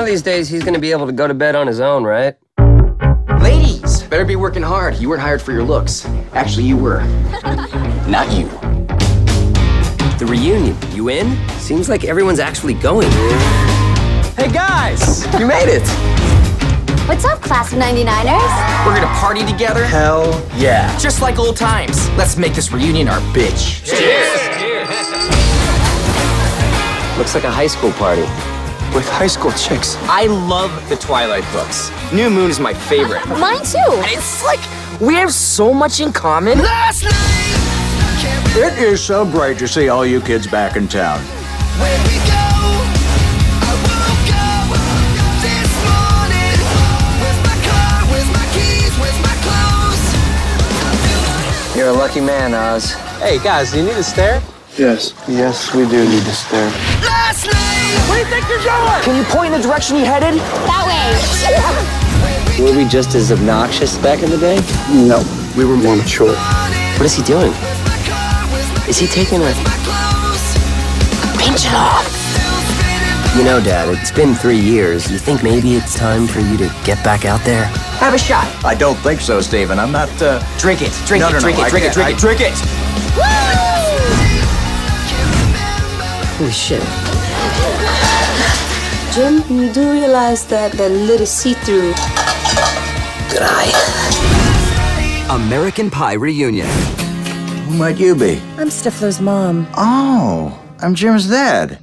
One of these days, he's gonna be able to go to bed on his own, right? Ladies, better be working hard. You weren't hired for your looks. Actually, you were. Not you. The reunion, you in? Seems like everyone's actually going. Hey guys, you made it. What's up, class of 99ers? We're gonna party together? Hell yeah. Just like old times. Let's make this reunion our bitch. Cheers! Looks like a high school party. With high school chicks. I love the Twilight books. New Moon is my favorite. Mine too. It's like we have so much in common. It is so great to see all you kids back in town. Where we go? I won't go this morning. Where's my car? Where's my keys? Where's my clothes? You're a lucky man, Oz. Hey, guys, do you need a stair? Yes, we do need to stare. Last night. Where do you think you're going? Can you point in the direction you headed? That way. Were we just as obnoxious back in the day? No, we were more mature. What is he doing? Is he taking a... Pinch it off. You know, Dad, it's been 3 years. You think maybe it's time for you to get back out there? Have a shot. I don't think so, Stephen. I'm not, Drink it. Drink it. Drink it. Holy shit. Jim, you do realize that lid is see-through. Good eye. American Pie reunion. Who might you be? I'm Stifler's mom. Oh, I'm Jim's dad.